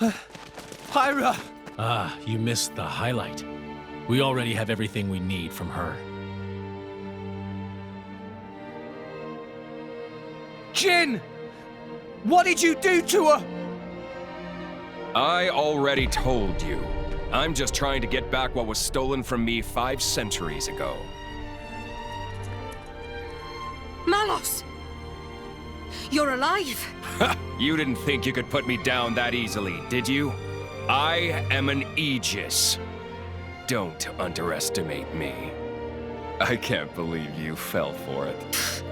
Pyra! Ah, you missed the highlight. We already have everything we need from her. Jin! What did you do to her? I already told you. I'm just trying to get back what was stolen from me 5 centuries ago. Malos! You're alive! You didn't think you could put me down that easily, did you? I am an Aegis. Don't underestimate me. I can't believe you fell for it.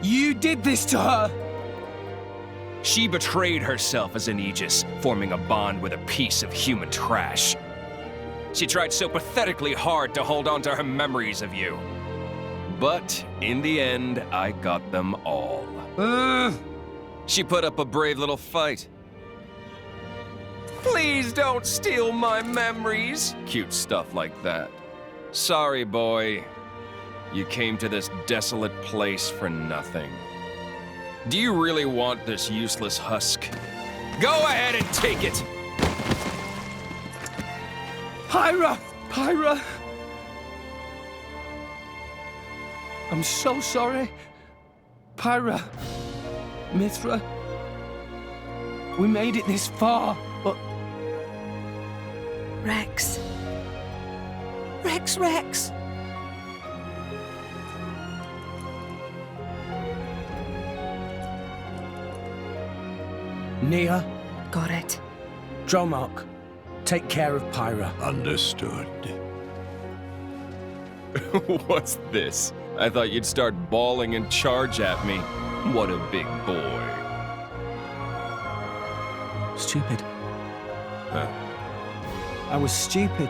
You did this to her! She betrayed herself as an Aegis, forming a bond with a piece of human trash. She tried so pathetically hard to hold on to her memories of you. But in the end, I got them all. She put up a brave little fight. Please don't steal my memories. Cute stuff like that. Sorry, boy. You came to this desolate place for nothing. Do you really want this useless husk? Go ahead and take it! Pyra! Pyra! I'm so sorry. Pyra. Mithra. We made it this far, but... Rex. Rex. Nia, Got it. Dromark, take care of Pyra. Understood. What's this? I thought you'd start bawling and charge at me. What a big boy. Stupid. Huh? I was stupid.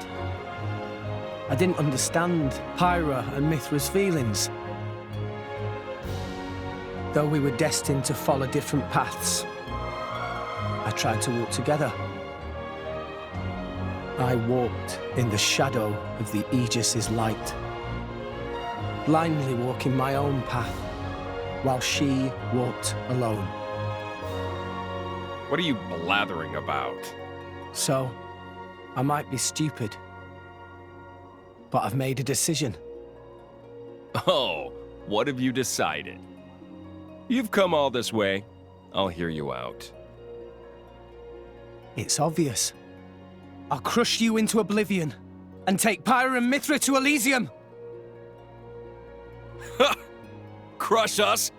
I didn't understand Pyra and Mithra's feelings. Though we were destined to follow different paths, I tried to walk together. I walked in the shadow of the Aegis's light, blindly walking my own path, while she walked alone. What are you blathering about? So, I might be stupid, but I've made a decision. Oh, what have you decided? You've come all this way. I'll hear you out. It's obvious. I'll crush you into oblivion and take Pyra and Mithra to Elysium. Crush us?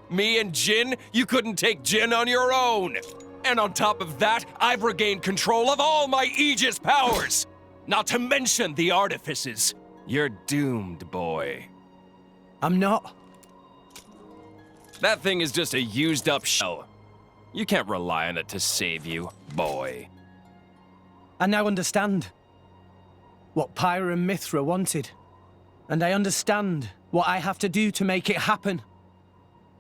Me and Jin? You couldn't take Jin on your own! And on top of that, I've regained control of all my Aegis powers! Not to mention the artifices. You're doomed, boy. I'm not. That thing is just a used-up shell. You can't rely on it to save you, boy. I now understand what Pyra and Mithra wanted. And I understand what I have to do to make it happen.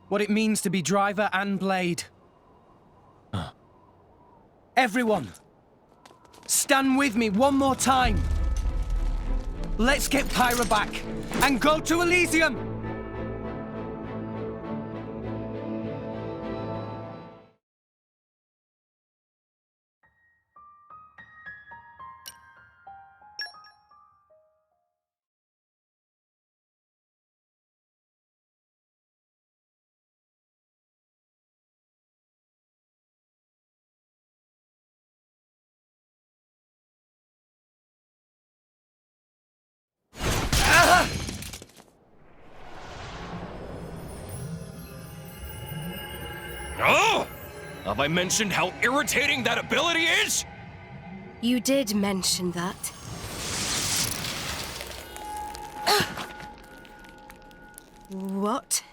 What it means to be driver and blade. Everyone, stand with me one more time. Let's get Pyra back and go to Elysium! Oh! Have I mentioned how irritating that ability is? You did mention that. What?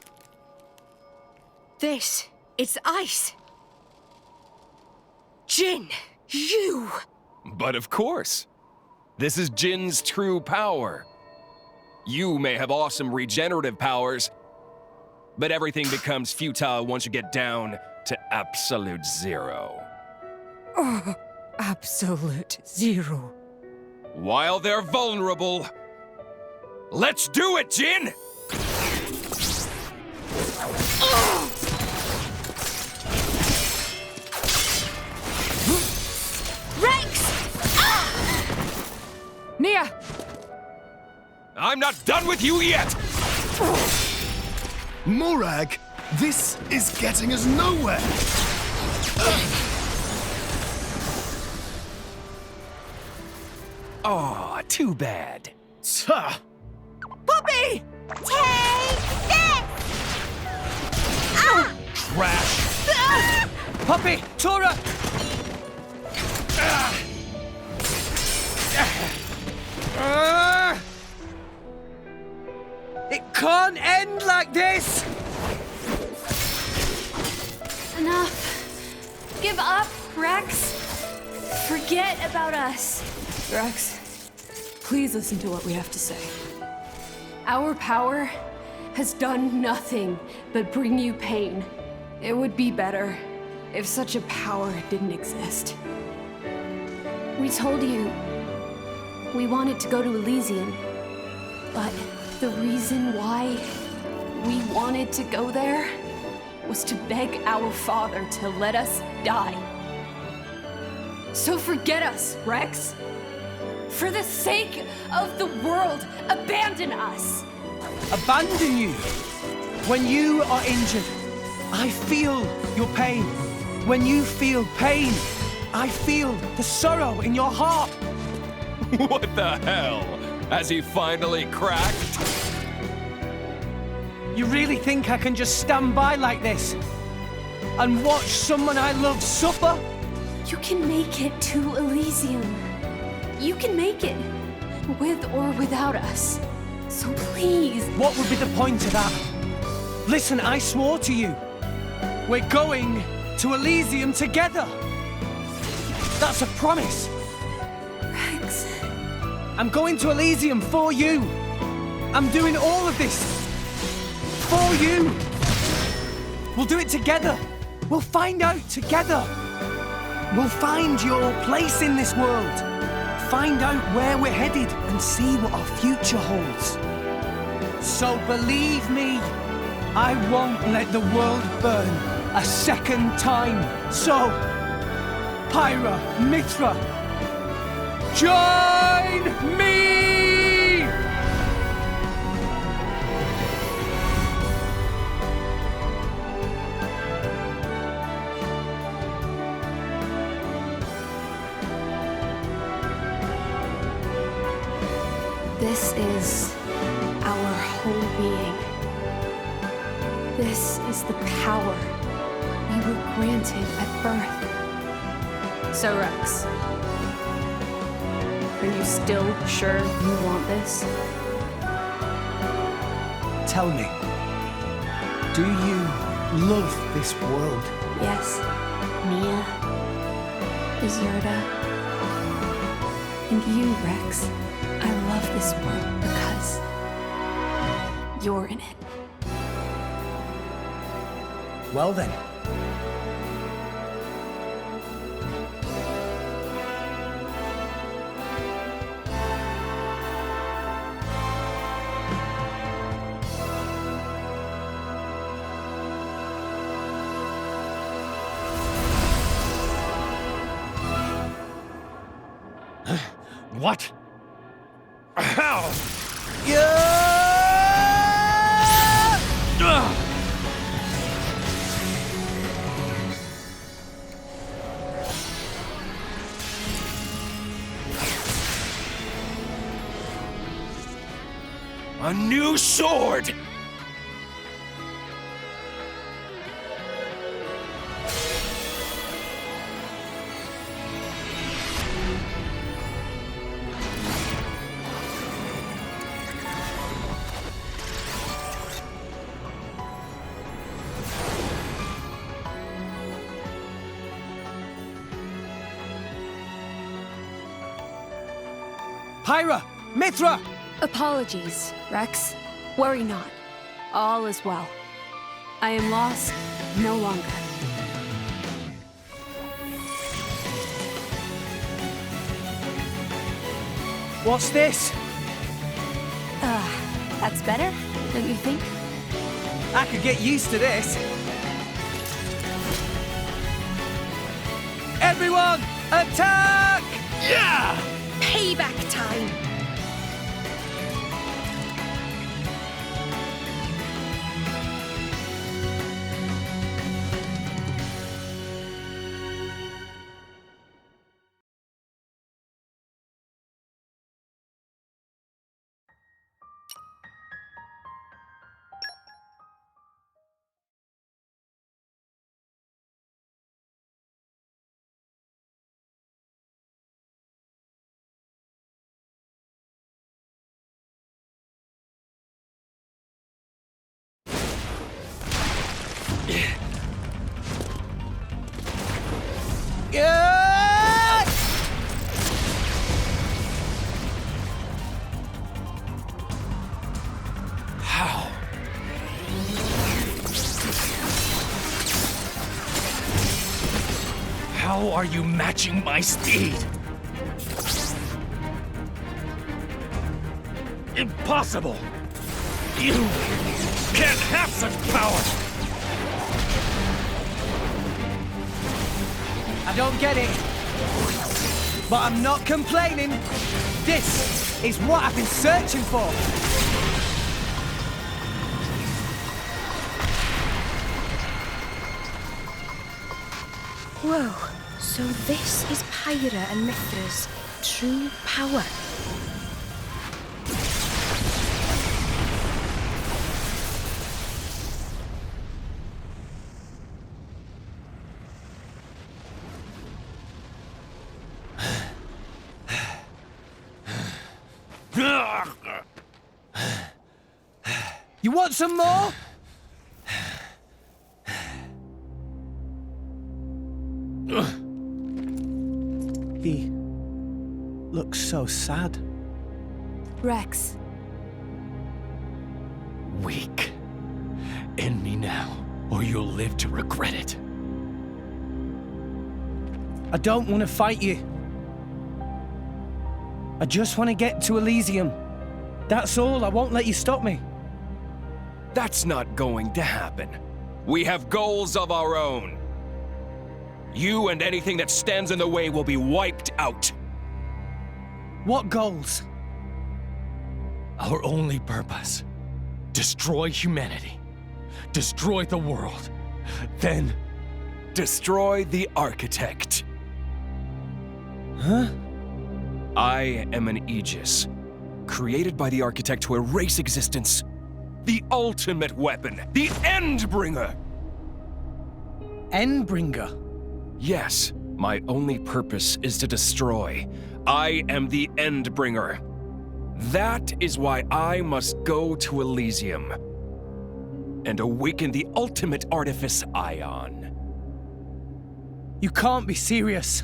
This is ice. Jin, you! But of course. This is Jin's true power. You may have awesome regenerative powers, but everything becomes futile once you get down to absolute zero. Oh, absolute zero. While they're vulnerable, let's do it, Jin! I'm not done with you yet! Morag, this is getting us nowhere. Aw, too bad. Tuh. Puppy! Take this! Trash. Puppy! Tora! It can't end like this! Enough. Give up, Rex. Forget about us. Rex, please listen to what we have to say. Our power has done nothing but bring you pain. It would be better if such a power didn't exist. We told you we wanted to go to Elysium, but the reason why we wanted to go there was to beg our father to let us die. So forget us, Rex. For the sake of the world, abandon us. Abandon you? When you are injured, I feel your pain. When you feel pain, I feel the sorrow in your heart. What the hell? Has he finally cracked? You really think I can just stand by like this and watch someone I love suffer? You can make it to Elysium. You can make it, with or without us. So please. What would be the point of that? Listen, I swore to you. We're going to Elysium together. That's a promise. Rex. I'm going to Elysium for you. I'm doing all of this for you. We'll do it together. We'll find out together. We'll find your place in this world. Find out where we're headed and see what our future holds. So believe me, I won't let the world burn a second time. So, Pyra, Mithra, join me! This is our whole being. This is the power we were granted at birth. So, Rex, are you still sure you want this? Tell me, do you love this world? Yes, Mia, Deserta, and you, Rex. I love this world because you're in it. Well then. What? How? A new sword! Pyra! Mithra! Apologies, Rex. Worry not. All is well. I am lost no longer. What's this? That's better, don't you think? I could get used to this. Everyone, attack! Yeah! Payback time! How are you matching my speed? Impossible! You can't have such power! I don't get it. But I'm not complaining. This is what I've been searching for. Whoa, so this is Pyra and Mithra's true power. You want some more? He looks so sad. Rex, Weak. End me now, or you'll live to regret it. I don't want to fight you. I just want to get to Elysium. That's all. I won't let you stop me. That's not going to happen. We have goals of our own. You and anything that stands in the way will be wiped out. What goals? Our only purpose. Destroy humanity. Destroy the world. Then, Destroy the Architect. Huh? I am an Aegis, created by the Architect to erase existence. The ultimate weapon, the Endbringer! Endbringer? Yes, my only purpose is to destroy. I am the Endbringer. That is why I must go to Elysium and awaken the ultimate artifice Ion. You can't be serious.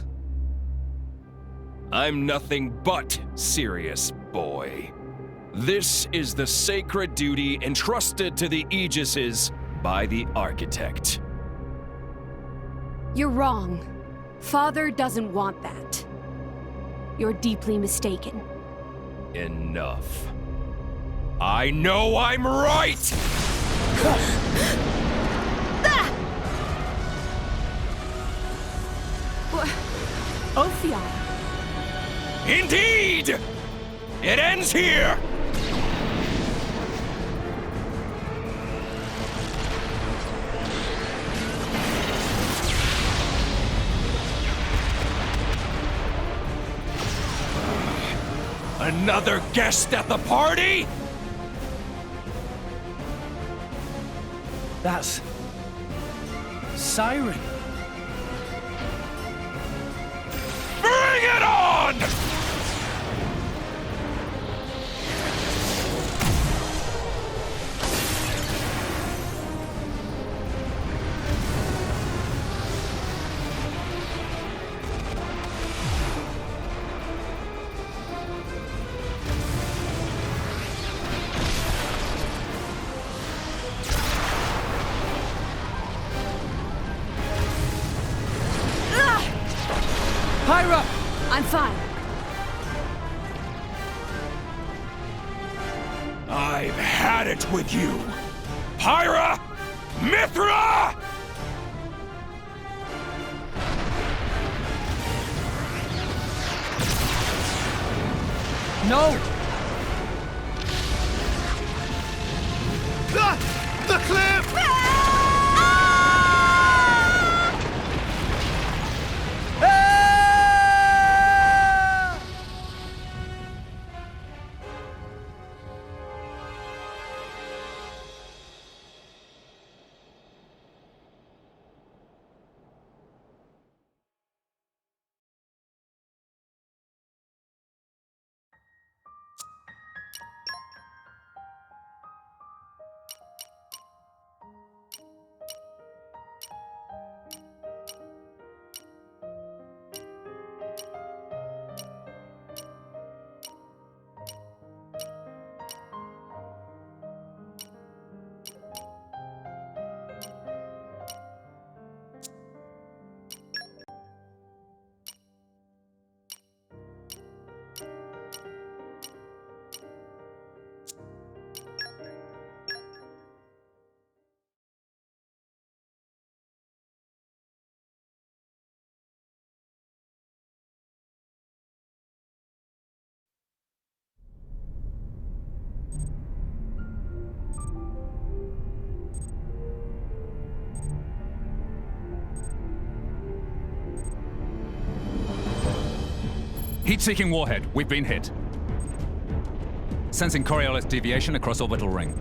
I'm nothing but serious, boy. This is the sacred duty entrusted to the Aegises by the Architect. you're wrong. Father doesn't want that. You're deeply mistaken. Enough. I know I'm right! Ophion! Indeed! It ends here! Another guest at the party? That's... Siren. Bring it on! Pyra! I'm fine. I've had it with you! Pyra! Mithra! No! The cliff! Heat-seeking warhead. We've been hit. Sensing Coriolis deviation across orbital ring.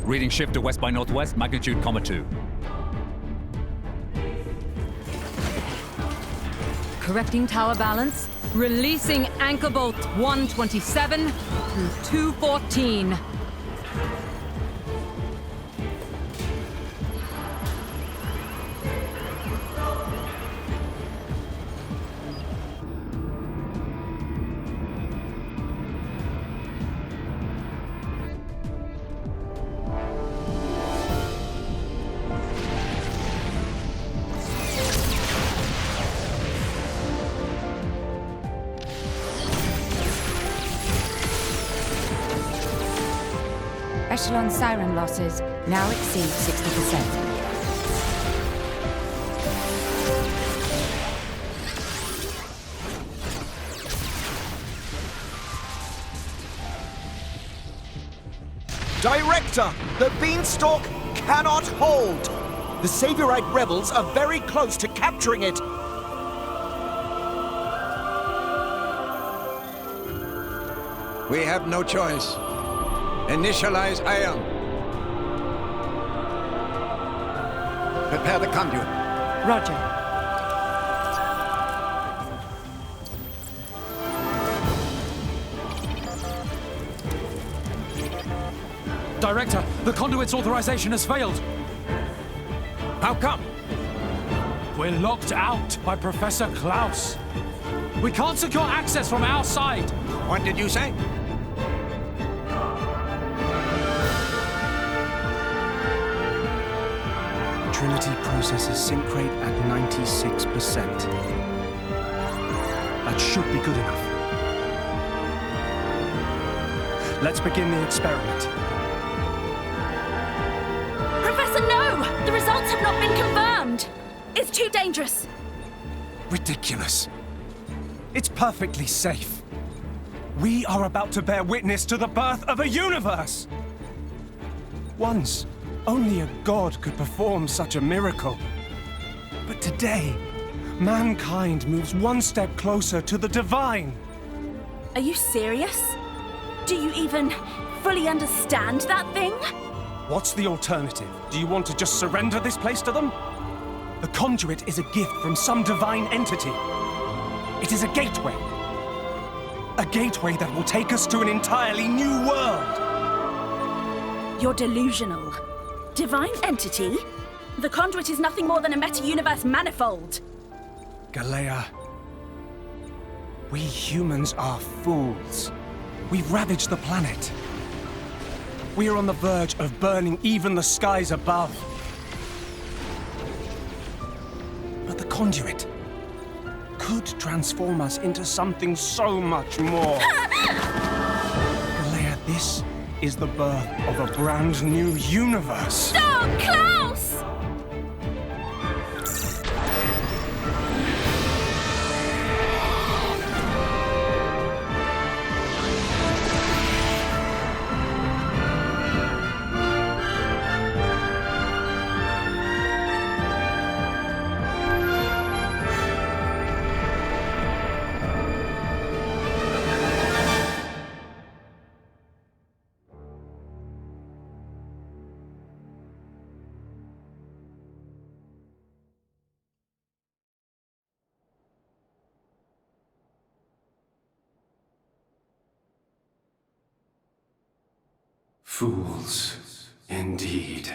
Reading shift to west by northwest, magnitude, 2. Correcting tower balance. Releasing anchor bolt 127 through 214. Echelon siren losses now exceed 60%. Director, the Beanstalk cannot hold! The Saviorite rebels are very close to capturing it! We have no choice. Initialize ion. Prepare the conduit. Roger. Director, the conduit's authorization has failed. How come? We're locked out by Professor Klaus. We can't secure access from our side. What did you say? Trinity processes sync rate at 96%. That should be good enough. Let's begin the experiment. Professor, no! The results have not been confirmed! It's too dangerous! Ridiculous. It's perfectly safe. We are about to bear witness to the birth of a universe! Once, only a god could perform such a miracle. But today, mankind moves one step closer to the divine. Are you serious? Do you even fully understand that thing? What's the alternative? Do you want to just surrender this place to them? The conduit is a gift from some divine entity. It is a gateway. A gateway that will take us to an entirely new world. You're delusional. Divine entity? The conduit is nothing more than a meta-universe manifold. Galea, we humans are fools. We've ravaged the planet. We are on the verge of burning even the skies above. But the conduit could transform us into something so much more. Galea, this is the birth of a brand new universe. Stop, Klaus! Fools, indeed.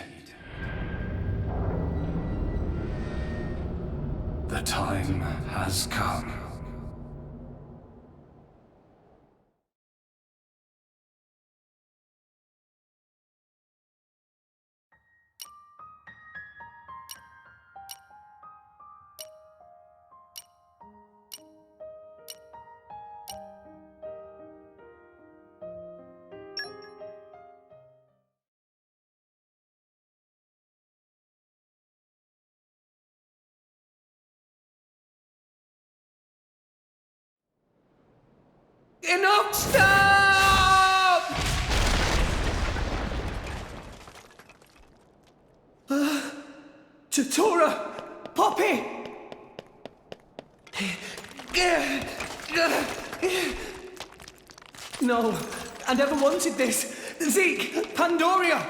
The time has come. Enough! Stop! Tatora! Poppy! No, I never wanted this. Zeke, Pandoria!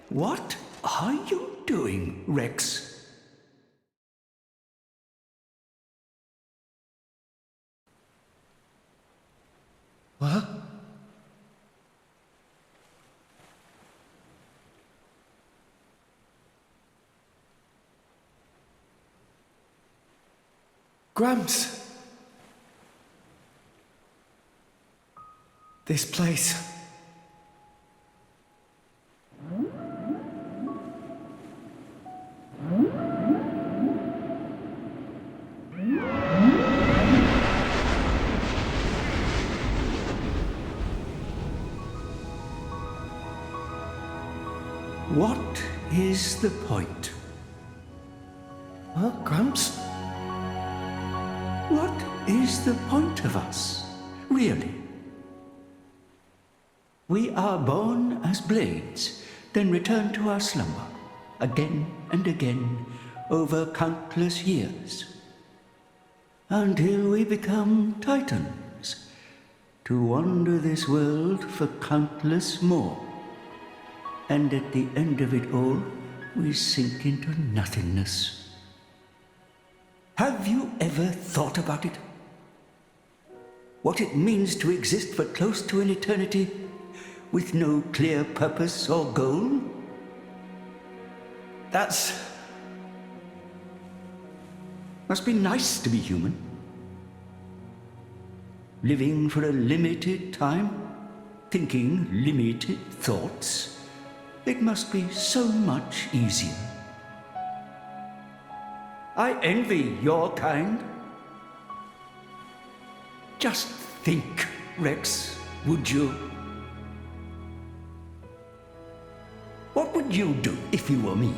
What are you doing, Rex? What? Gramps. This place. What is the point? Huh, Gramps? What is the point of us, really? We are born as blades, then return to our slumber, again and again, over countless years, until we become titans, to wander this world for countless more. And at the end of it all, we sink into nothingness. Have you ever thought about it? What it means to exist for close to an eternity with no clear purpose or goal? Must be nice to be human. Living for a limited time, thinking limited thoughts. It must be so much easier. I envy your kind. Just think, Rex, would you? What would you do if you were me?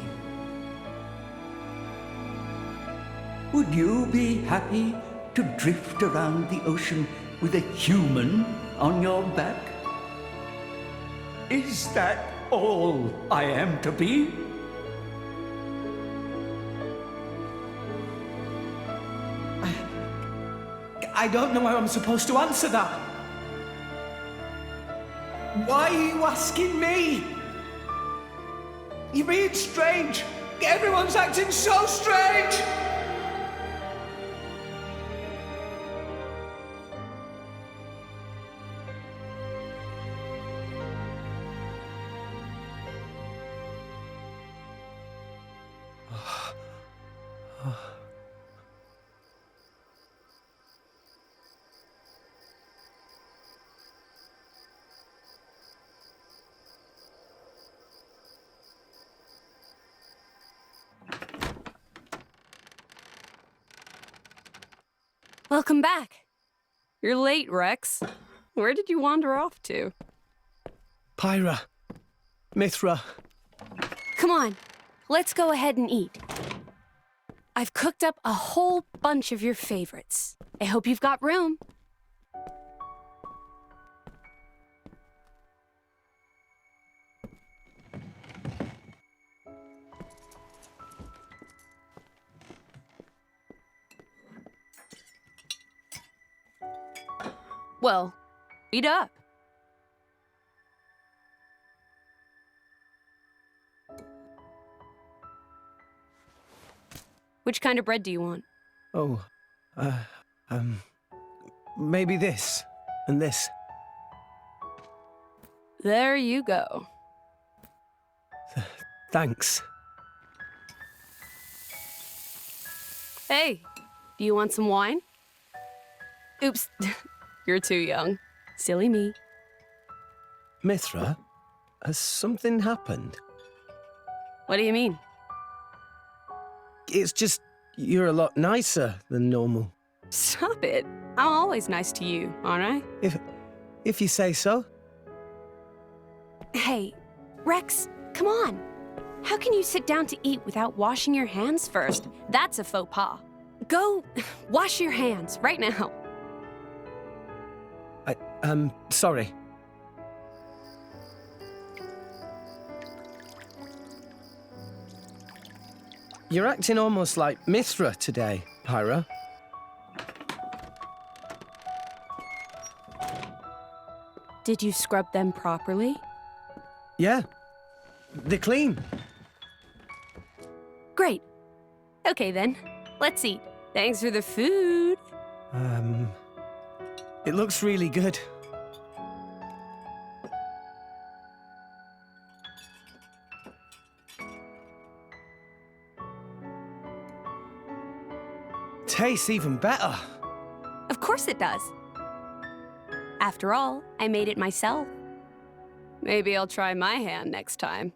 Would you be happy to drift around the ocean with a human on your back? Is that all I am to be? I don't know how I'm supposed to answer that. Why are you asking me? You're being strange. Everyone's acting so strange. Welcome back. You're late, Rex. Where did you wander off to? Pyra. Mithra. Come on, let's go ahead and eat. I've cooked up a whole bunch of your favorites. I hope you've got room. Well, eat up. Which kind of bread do you want? Oh, maybe this and this. There you go. Thanks. Hey, do you want some wine? Oops, you're too young. Silly me. Mithra, has something happened? What do you mean? It's just, you're a lot nicer than normal. Stop it. I'm always nice to you, aren't I? If you say so. Hey, Rex, come on. How can you sit down to eat without washing your hands first? That's a faux pas. Go wash your hands right now. Sorry. You're acting almost like Mithra today, Pyra. Did you scrub them properly? Yeah. They're clean. Great. Okay then, let's eat. Thanks for the food. It looks really good. Tastes even better. Of course it does. After all, I made it myself. Maybe I'll try my hand next time.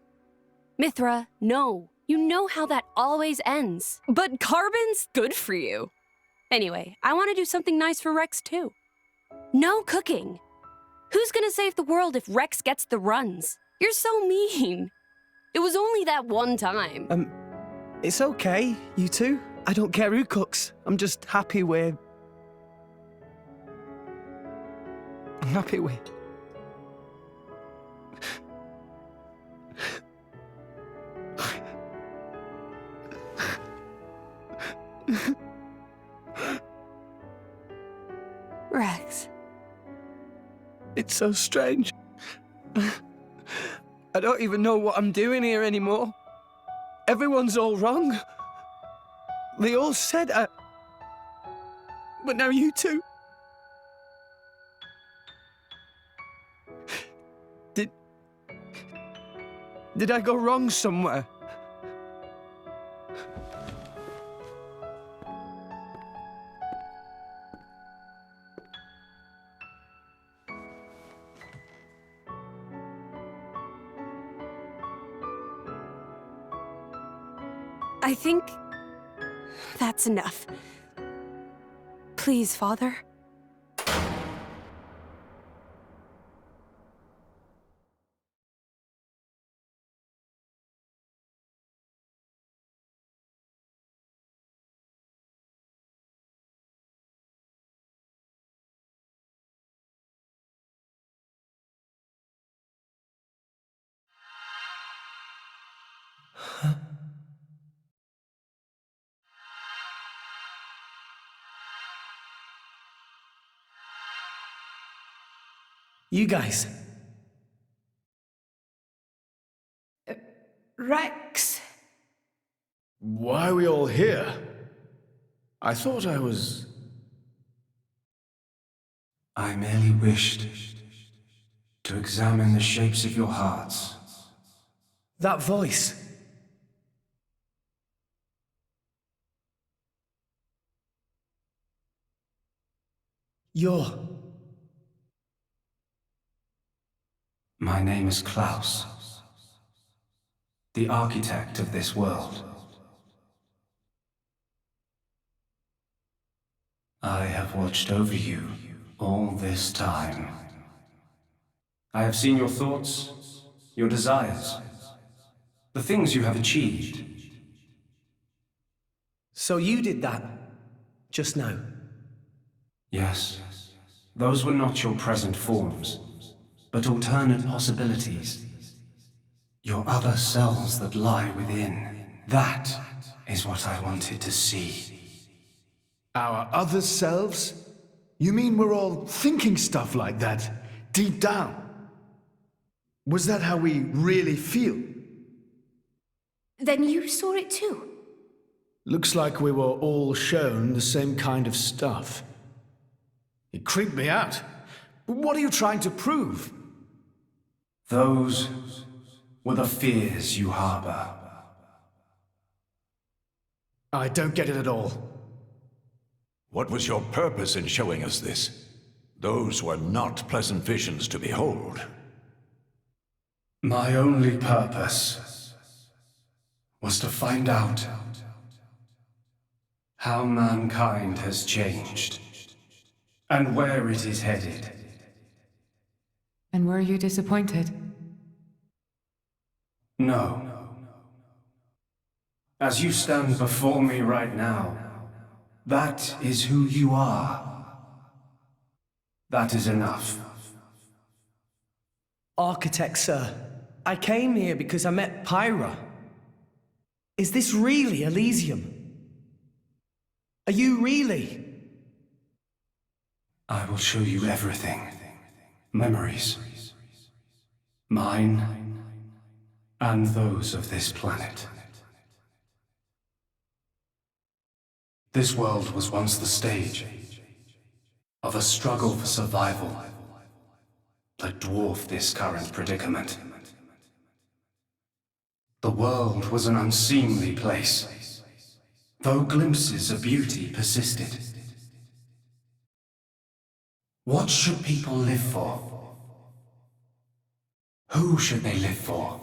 Mithra, no. You know how that always ends. But carbon's good for you. Anyway, I want to do something nice for Rex too. No cooking. Who's gonna save the world if Rex gets the runs? You're so mean. It was only that one time. It's okay, you two. I don't care who cooks. I'm just happy we're... I'm happy we're... Rex. It's so strange. I don't even know what I'm doing here anymore. Everyone's all wrong. They all said I... But now you two... Did I go wrong somewhere? I think that's enough. Please, Father. You guys. Rex. Why are we all here? I thought I was... I merely wished to examine the shapes of your hearts. That voice. You're... My name is Klaus, the architect of this world. I have watched over you all this time. I have seen your thoughts, your desires, the things you have achieved. So you did that, just now? Yes, those were not your present forms, but alternate possibilities. Your other selves that lie within. That is what I wanted to see. Our other selves? You mean we're all thinking stuff like that, deep down? Was that how we really feel? Then you saw it too? Looks like we were all shown the same kind of stuff. It creeped me out. What are you trying to prove? Those were the fears you harbor. I don't get it at all. What was your purpose in showing us this? Those were not pleasant visions to behold. My only purpose was to find out how mankind has changed and where it is headed. And were you disappointed? No. As you stand before me right now, that is who you are. That is enough. Architect, sir. I came here because I met Pyra. Is this really Elysium? Are you really? I will show you everything. Memories. Mine, and those of this planet. This world was once the stage of a struggle for survival that dwarfed this current predicament. The world was an unseemly place, though glimpses of beauty persisted. What should people live for? Who should they live for?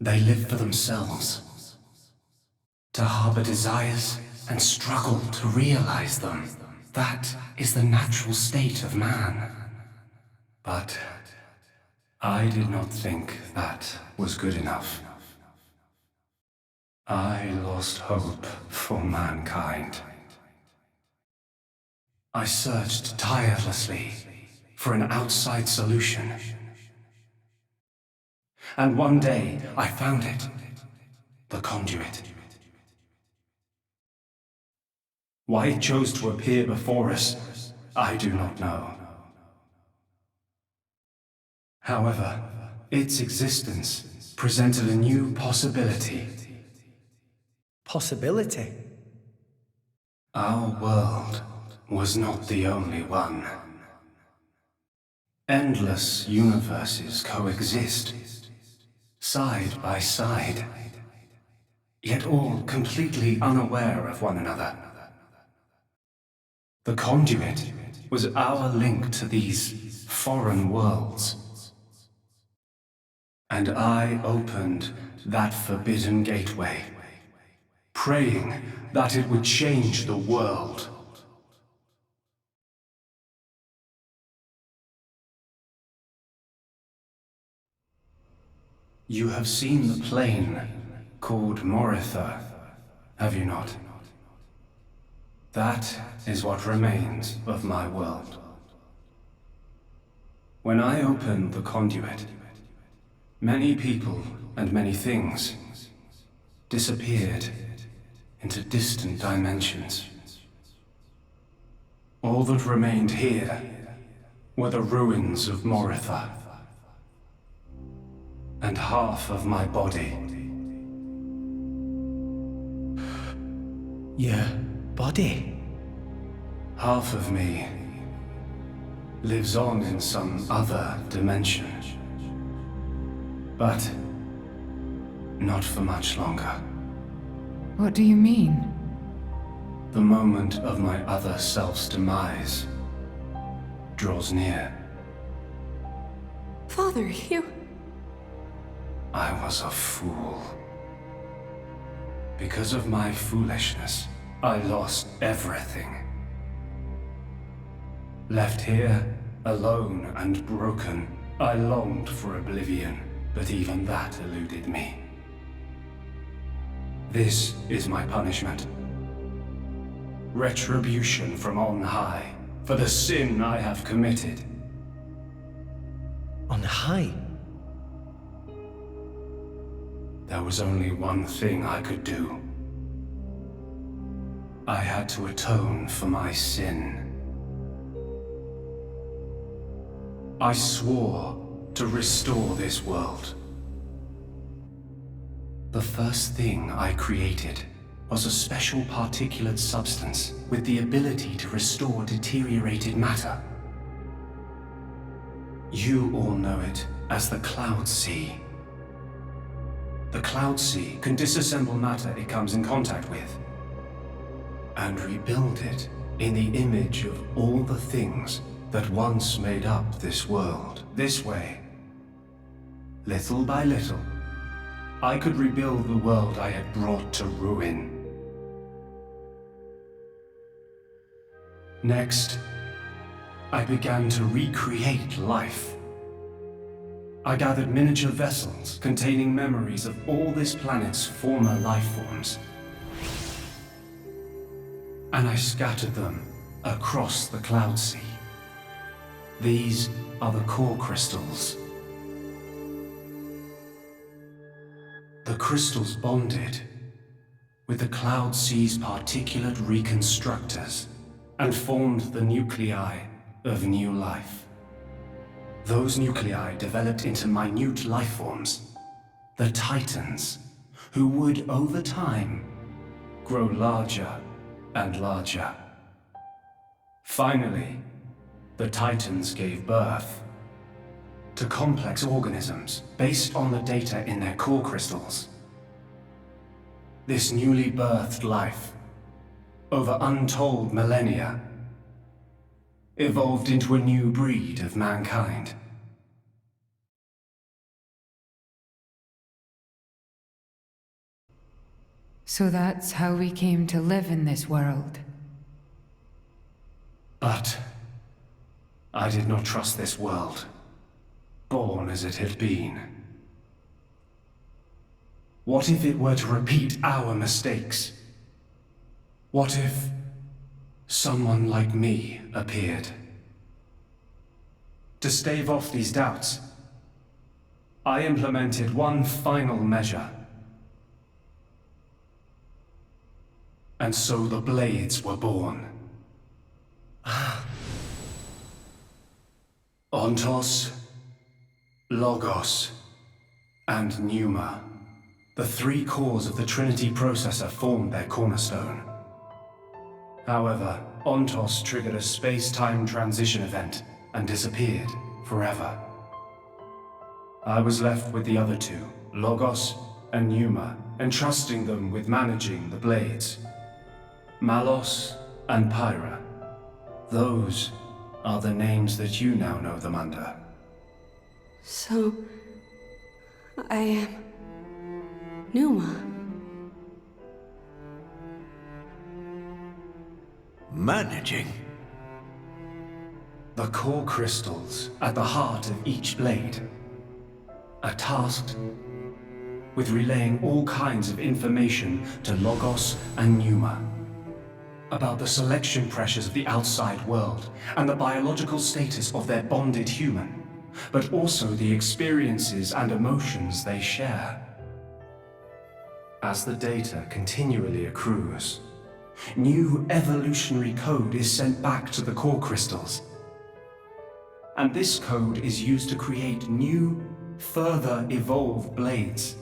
They live for themselves, to harbor desires and struggle to realize them. That is the natural state of man. But I did not think that was good enough. I lost hope for mankind. I searched tirelessly for an outside solution. And one day I found it. The conduit. Why it chose to appear before us, I do not know. However, its existence presented a new possibility. Possibility? Our world was not the only one. Endless universes coexist, side by side, yet all completely unaware of one another. The conduit was our link to these foreign worlds. And I opened that forbidden gateway, praying that it would change the world. You have seen the plane called Moritha, have you not? That is what remains of my world. When I opened the conduit, many people and many things disappeared into distant dimensions. All that remained here were the ruins of Moritha. And half of my body. Your body? Half of me lives on in some other dimension. But not for much longer. What do you mean? The moment of my other self's demise draws near. Father, you... I was a fool. Because of my foolishness, I lost everything. Left here, alone and broken, I longed for oblivion, but even that eluded me. This is my punishment. Retribution from on high, for the sin I have committed. On high? There was only one thing I could do. I had to atone for my sin. I swore to restore this world. The first thing I created was a special particulate substance with the ability to restore deteriorated matter. You all know it as the Cloud Sea. The Cloud Sea can disassemble matter it comes in contact with, and rebuild it in the image of all the things that once made up this world. This way, little by little, I could rebuild the world I had brought to ruin. Next, I began to recreate life. I gathered miniature vessels containing memories of all this planet's former life forms. And I scattered them across the Cloud Sea. These are the core crystals. The crystals bonded with the Cloud Sea's particulate reconstructors and formed the nuclei of new life. Those nuclei developed into minute life forms, the Titans, who would, over time, grow larger and larger. Finally, the Titans gave birth to complex organisms based on the data in their core crystals. This newly birthed life, over untold millennia, evolved into a new breed of mankind. So that's how we came to live in this world. But I did not trust this world, born as it had been. What if it were to repeat our mistakes? What if someone like me appeared? To stave off these doubts, I implemented one final measure. And so the Blades were born. Ontos, Logos, and Pneuma. The three cores of the Trinity processor formed their cornerstone. However, Ontos triggered a space-time transition event and disappeared forever. I was left with the other two, Logos and Pneuma, entrusting them with managing the Blades. Malos and Pyra. Those are the names that you now know them under. So, I am Pneuma. Managing? The core crystals at the heart of each blade are tasked with relaying all kinds of information to Logos and Pneuma about the selection pressures of the outside world and the biological status of their bonded human, but also the experiences and emotions they share. As the data continually accrues, new evolutionary code is sent back to the core crystals. And this code is used to create new, further evolved blades.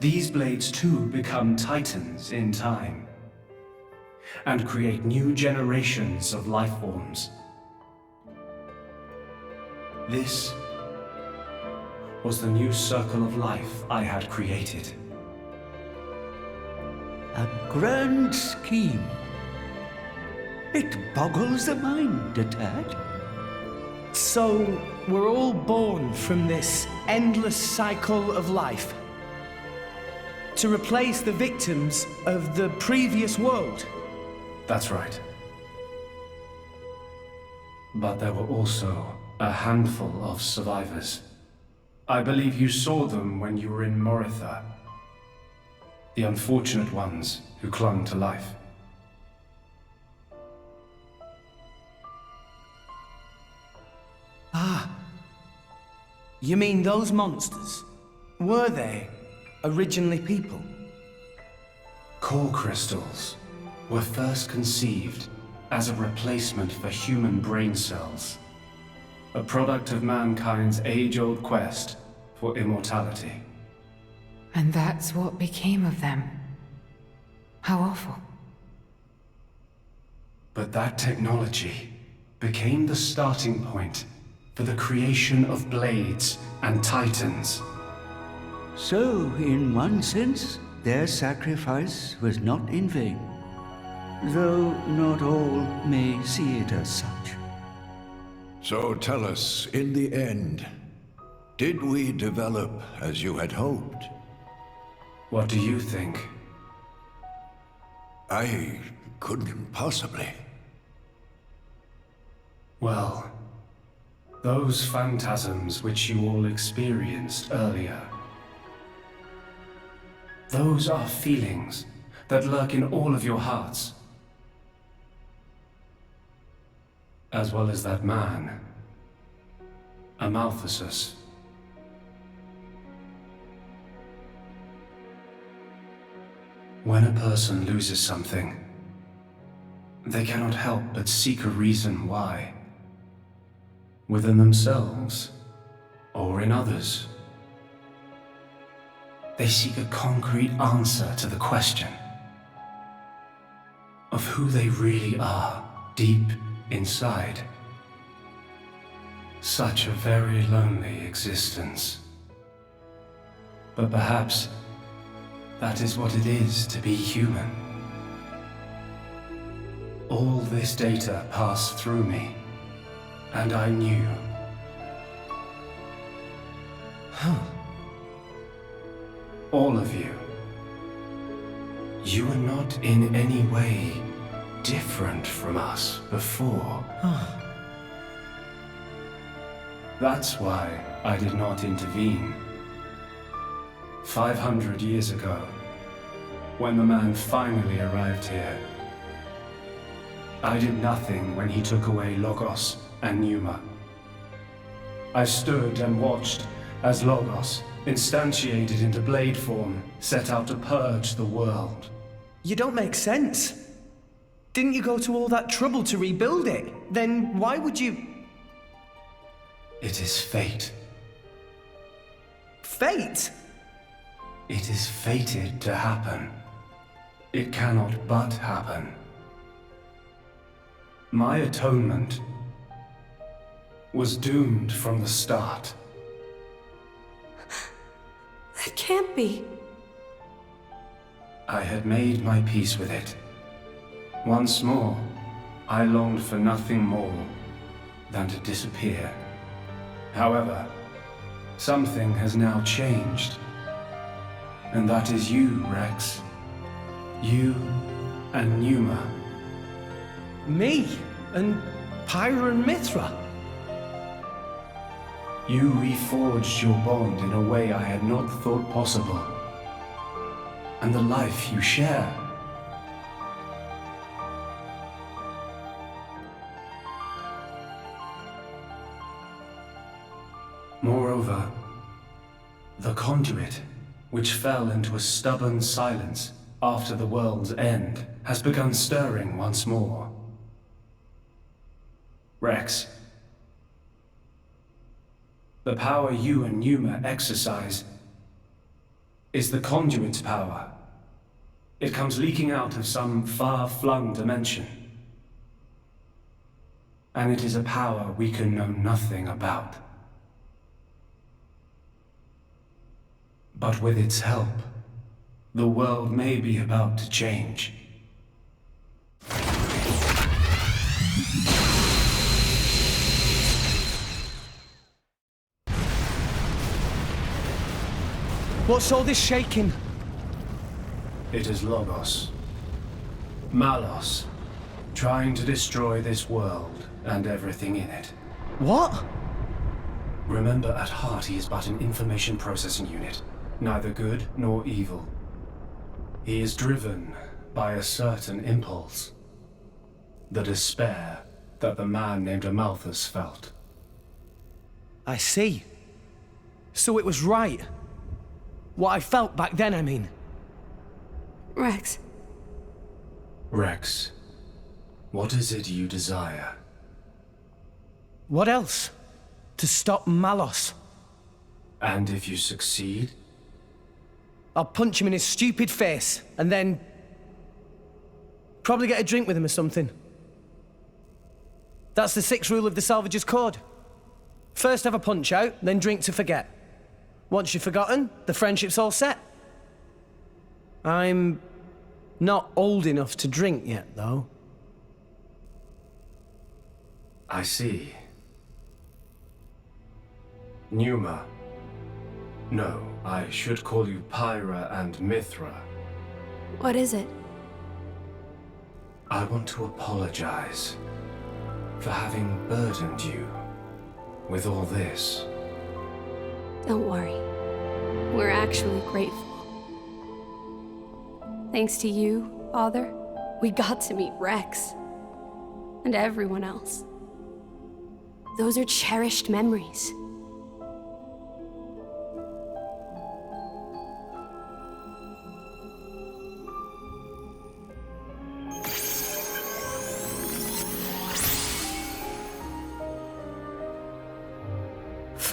These blades too become Titans in time, and create new generations of life forms. This was the new circle of life I had created. A grand scheme. It boggles the mind a tad. So, we're all born from this endless cycle of life to replace the victims of the previous world. That's right. But there were also a handful of survivors. I believe you saw them when you were in Moritha. The unfortunate ones who clung to life. Ah. You mean those monsters? Were they originally people? Core crystals were first conceived as a replacement for human brain cells. A product of mankind's age-old quest for immortality. And that's what became of them. How awful. But that technology became the starting point for the creation of Blades and Titans. So, in one sense, their sacrifice was not in vain. Though not all may see it as such. So tell us, in the end, did we develop as you had hoped? What do you think? I couldn't possibly. Well, those phantasms which you all experienced earlier, those are feelings that lurk in all of your hearts. As well as that man, Amaltheus. When a person loses something, they cannot help but seek a reason why. Within themselves, or in others. They seek a concrete answer to the question of who they really are deep inside. Such a very lonely existence. But perhaps that is what it is to be human. All this data passed through me, and I knew. All of you. You were not in any way different from us before. That's why I did not intervene. 500 years ago, when the man finally arrived here, I did nothing when he took away Logos and Pneuma. I stood and watched as Logos, instantiated into blade form, set out to purge the world. You don't make sense. Didn't you go to all that trouble to rebuild it? Then why would you... It is fate. Fate? It is fated to happen. It cannot but happen. My atonement was doomed from the start. That can't be. I had made my peace with it. Once more, I longed for nothing more than to disappear. However, something has now changed. And that is you, Rex. You and Pneuma. Me? And Pyra and Mithra? You reforged your bond in a way I had not thought possible. And the life you share. Moreover, the conduit, which fell into a stubborn silence after the world's end, has begun stirring once more. Rex, the power you and Pneuma exercise is the conduit's power. It comes leaking out of some far-flung dimension. And it is a power we can know nothing about. But with its help, the world may be about to change. What's all this shaking? It is Logos. Malos, trying to destroy this world and everything in it. What? Remember, at heart he is but an information processing unit, neither good nor evil. He is driven by a certain impulse. The despair that the man named Amalthus felt. I see. So it was right. What I felt back then, I mean. Rex. Rex, what is it you desire? What else? To stop Malos. And if you succeed? I'll punch him in his stupid face, and then... probably get a drink with him or something. That's the 6th rule of the Salvager's Code. First have a punch out, then drink to forget. Once you've forgotten, the friendship's all set. I'm not old enough to drink yet, though. I see. Pneuma. No, I should call you Pyra and Mithra. What is it? I want to apologize for having burdened you with all this. Don't worry. We're actually grateful. Thanks to you, Father, we got to meet Rex. And everyone else. Those are cherished memories.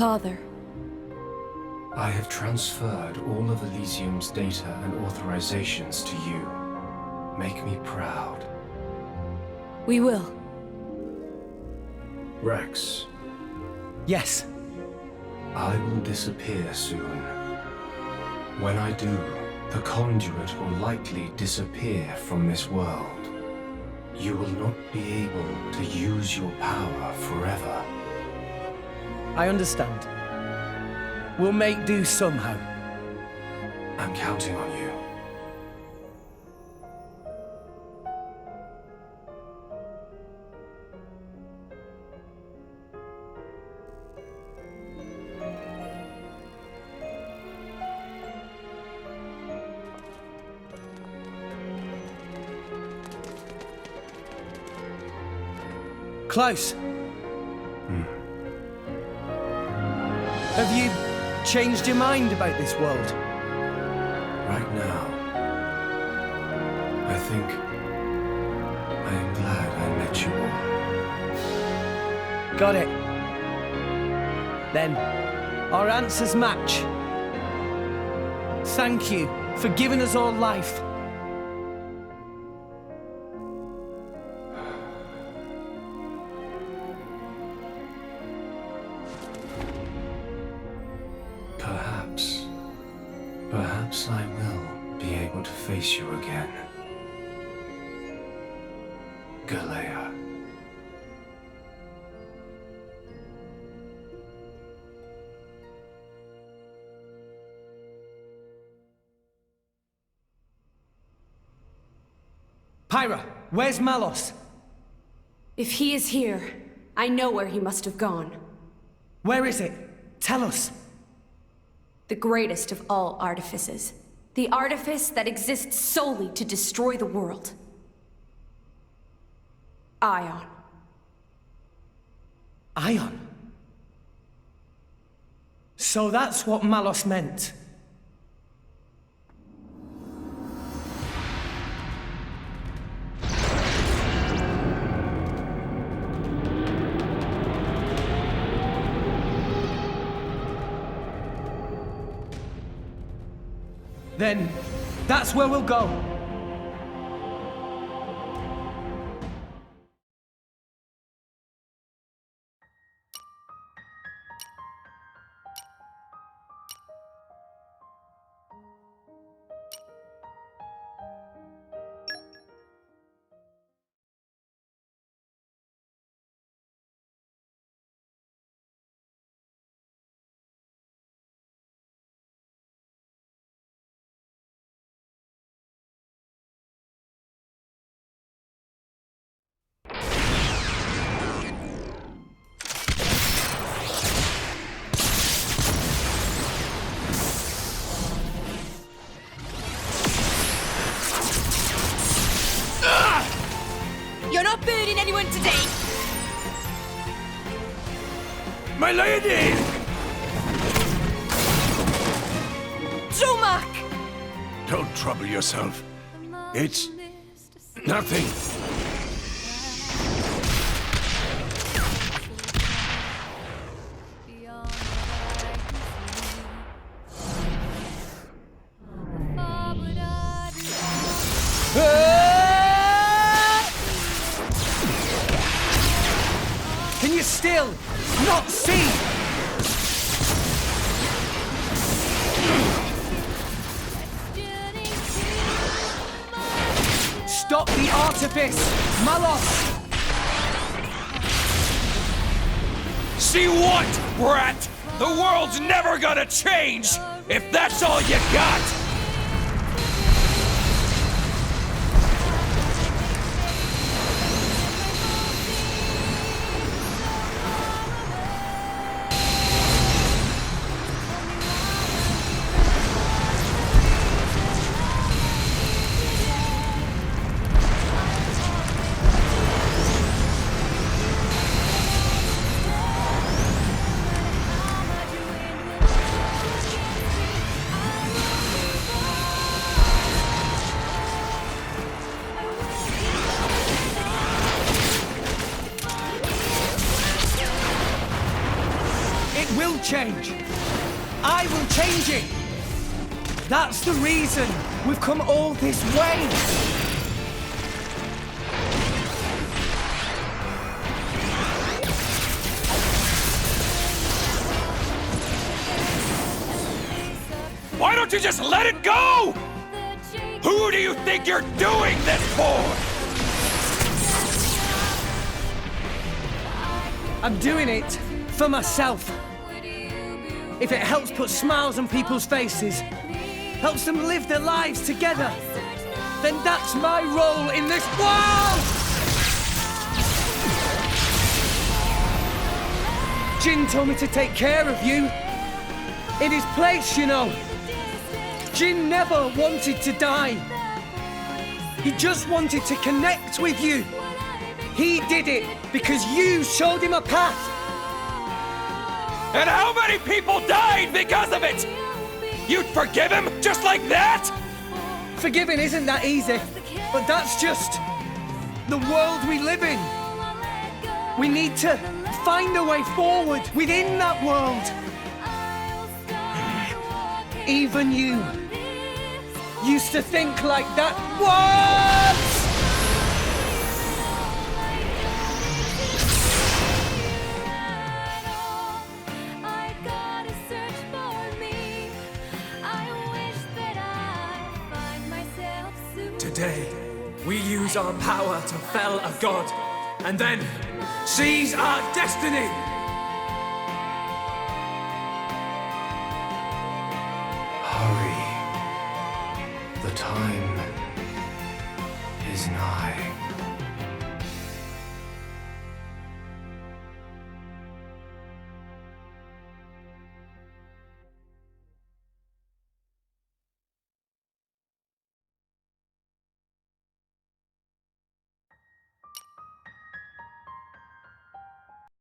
Father. I have transferred all of Elysium's data and authorizations to you. Make me proud. We will. Rex, Yes. I will disappear soon. When I do, the conduit will likely disappear from this world. You will not be able to use your power forever. I understand. We'll make do somehow. I'm counting on you. Klaus. Have you changed your mind about this world? Right now, I think I am glad I met you all. Got it. Then, our answers match. Thank you for giving us all life. Perhaps I will be able to face you again. Galea. Pyra, where's Malos? If he is here, I know where he must have gone. Where is it? Tell us. The greatest of all artifices. The artifice that exists solely to destroy the world. Ion. Ion? So that's what Malos meant. Then, that's where we'll go. You're not burning anyone today! My lady! Dromak! Don't trouble yourself. It's nothing. Can you still not see? Stop the artifice! Malos! See what, brat? The world's never gonna change if that's all you got! change. I will change it. That's the reason we've come all this way. Why don't you just let it go? Who do you think you're doing this for? I'm doing it for myself. If it helps put smiles on people's faces, helps them live their lives together, then that's my role in this world! Jin told me to take care of you. In his place, you know. Jin never wanted to die. He just wanted to connect with you. He did it because you showed him a path. And how many people died because of it? You'd forgive him just like that? Forgiving isn't that easy, but that's just the world we live in. We need to find a way forward within that world. Even you used to think like that once! Today, we use our power to fell a god, and then seize our destiny! Hurry. The time is nigh.